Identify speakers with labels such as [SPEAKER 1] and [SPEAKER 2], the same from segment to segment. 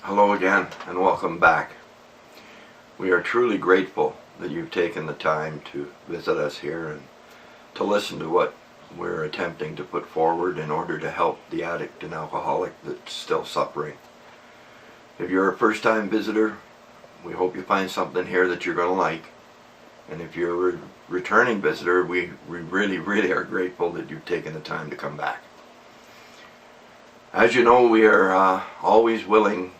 [SPEAKER 1] Hello again and welcome back. We are truly grateful that you've taken the time to visit us here and to listen to what we're attempting to put forward in order to help the addict and alcoholic that's still suffering. If you're a first-time visitor, we hope you find something here that you're going to like. And if you're a returning visitor, we really are grateful that you've taken the time to come back. As you know, we are always willing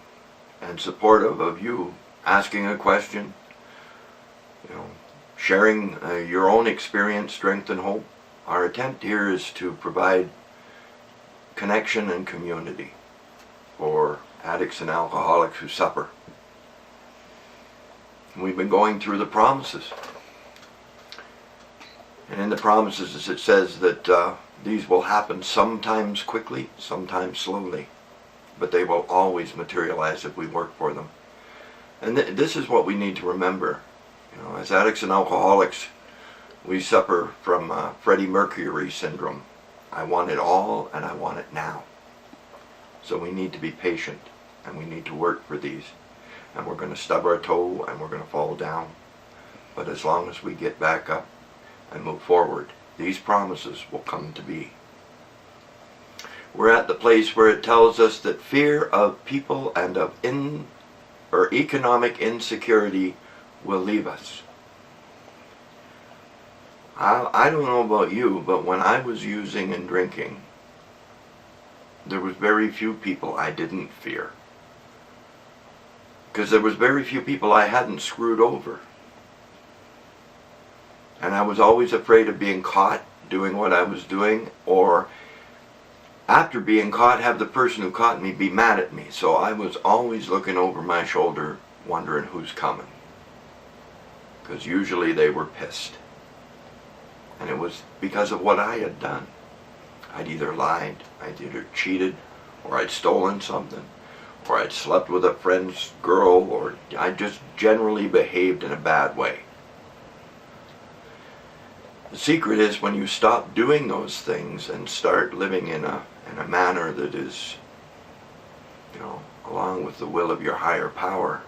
[SPEAKER 1] and supportive of you asking a question, sharing your own experience, strength, and hope. Our attempt here is to provide connection and community for addicts and alcoholics who suffer. We've been going through the promises. And in the promises it says that these will happen sometimes quickly, sometimes slowly, but they will always materialize if we work for them. And this is what we need to remember. As addicts and alcoholics, we suffer from Freddie Mercury syndrome. I want it all and I want it now. So we need to be patient and we need to work for these. And we're going to stub our toe and we're going to fall down. But as long as we get back up and move forward, these promises will come to be. We're at the place where it tells us that fear of people and of economic insecurity will leave us. I don't know about you, but when I was using and drinking, there was very few people I didn't fear. Because there was very few people I hadn't screwed over. And I was always afraid of being caught doing what I was doing, or after being caught, have the person who caught me be mad at me. So I was always looking over my shoulder, wondering who's coming. Because usually they were pissed. And it was because of what I had done. I'd either lied, I'd either cheated, or I'd stolen something, or I'd slept with a friend's girl, or I just generally behaved in a bad way. The secret is when you stop doing those things and start living in a manner that is, along with the will of your higher power.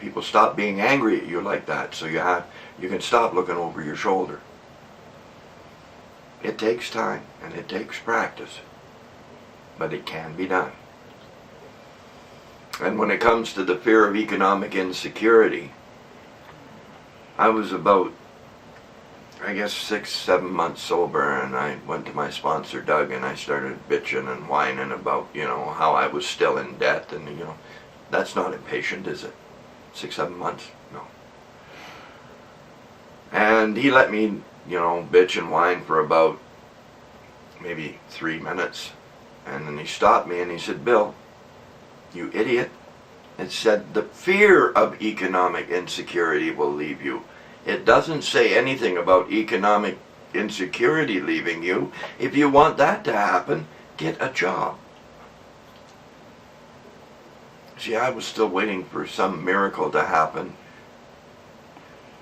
[SPEAKER 1] People stop being angry at you like that, so you can stop looking over your shoulder. It takes time and it takes practice, but it can be done. And when it comes to the fear of economic insecurity, I was about 6-7 months sober, and I went to my sponsor Doug and I started bitching and whining about how I was still in debt, and that's not impatient, is it? 6-7 months? No. And he let me bitch and whine for about maybe 3 minutes, and then he stopped me and he said, "Bill, you idiot," it said the fear of economic insecurity will leave you. It doesn't say anything about economic insecurity leaving you. If you want that to happen, get a job. See, I was still waiting for some miracle to happen.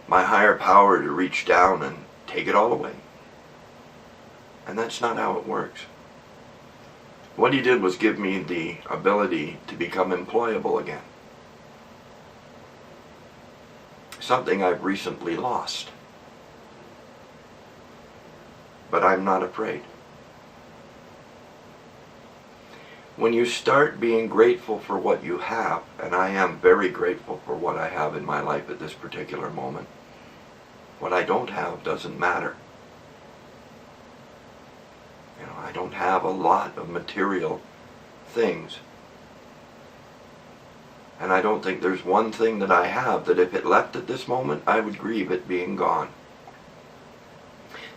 [SPEAKER 1] My higher power to reach down and take it all away. And that's not how it works. What he did was give me the ability to become employable again. Something I've recently lost. But I'm not afraid. When you start being grateful for what you have, and I am very grateful for what I have in my life at this particular moment, what I don't have doesn't matter. I don't have a lot of material things. And I don't think there's one thing that I have that if it left at this moment, I would grieve it being gone.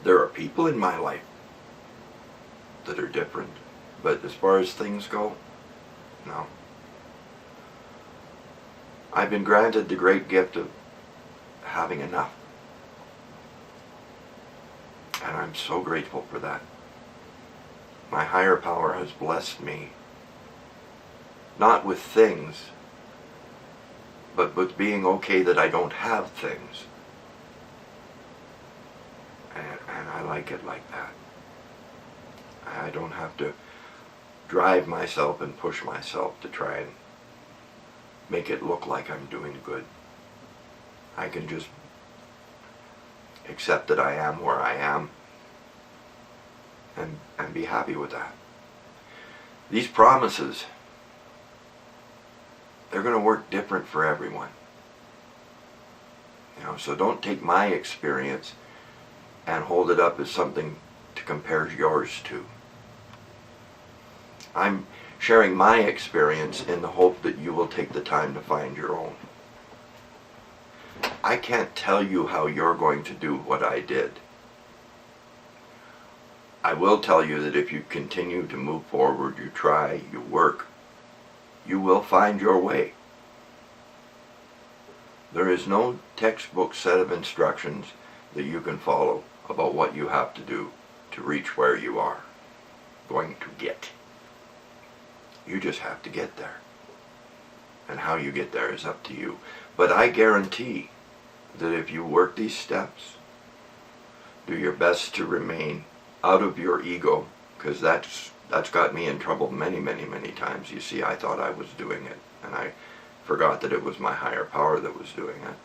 [SPEAKER 1] There are people in my life that are different, but as far as things go, no. I've been granted the great gift of having enough. And I'm so grateful for that. My higher power has blessed me, not with things, but with being okay that I don't have things. And I like it like that. I don't have to drive myself and push myself to try and make it look like I'm doing good. I can just accept that I am where I am and be happy with that. These promises, they're going to work different for everyone. So don't take my experience and hold it up as something to compare yours to. I'm sharing my experience in the hope that you will take the time to find your own. I can't tell you how you're going to do what I did. I will tell you that if you continue to move forward, you try, you work, you will find your way. There is no textbook set of instructions that you can follow about what you have to do to reach where you are going to get. You just have to get there. And how you get there is up to you. But I guarantee that if you work these steps, do your best to remain out of your ego, because that's got me in trouble many, many, many times. You see, I thought I was doing it, and I forgot that it was my higher power that was doing it.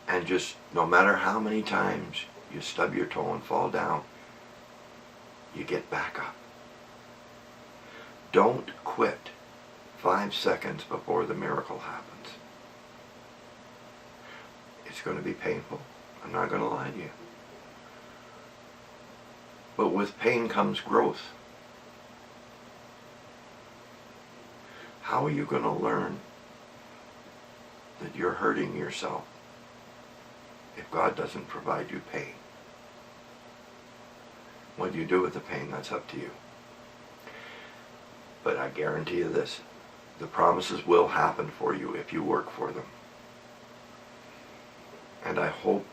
[SPEAKER 1] And just, no matter how many times you stub your toe and fall down, you get back up. Don't quit 5 seconds before the miracle happens. It's going to be painful. I'm not going to lie to you. But with pain comes growth. How are you going to learn that you're hurting yourself if God doesn't provide you pain? What do you do with the pain? That's up to you. But I guarantee you this, the promises will happen for you if you work for them. And I hope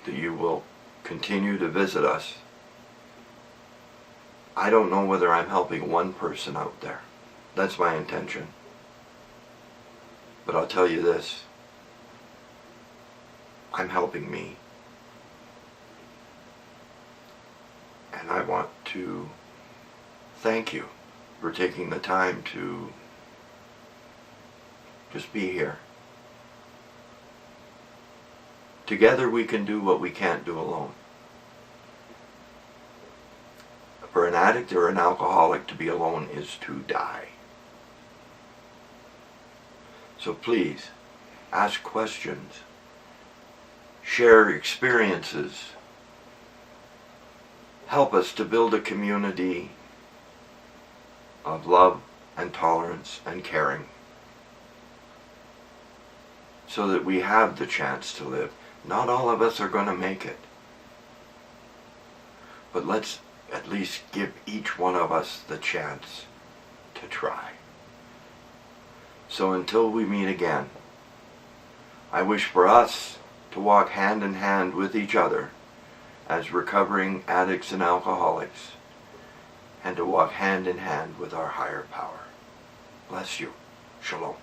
[SPEAKER 1] that you will continue to visit us. I don't know whether I'm helping one person out there. That's my intention. But I'll tell you this, I'm helping me. And I want to thank you for taking the time to just be here. Together we can do what we can't do alone. For an addict or an alcoholic, to be alone is to die. So please, ask questions, share experiences, help us to build a community of love and tolerance and caring, so that we have the chance to live. Not all of us are going to make it, but let's at least give each one of us the chance to try. So until we meet again, I wish for us to walk hand in hand with each other as recovering addicts and alcoholics, and to walk hand in hand with our higher power. Bless you. Shalom.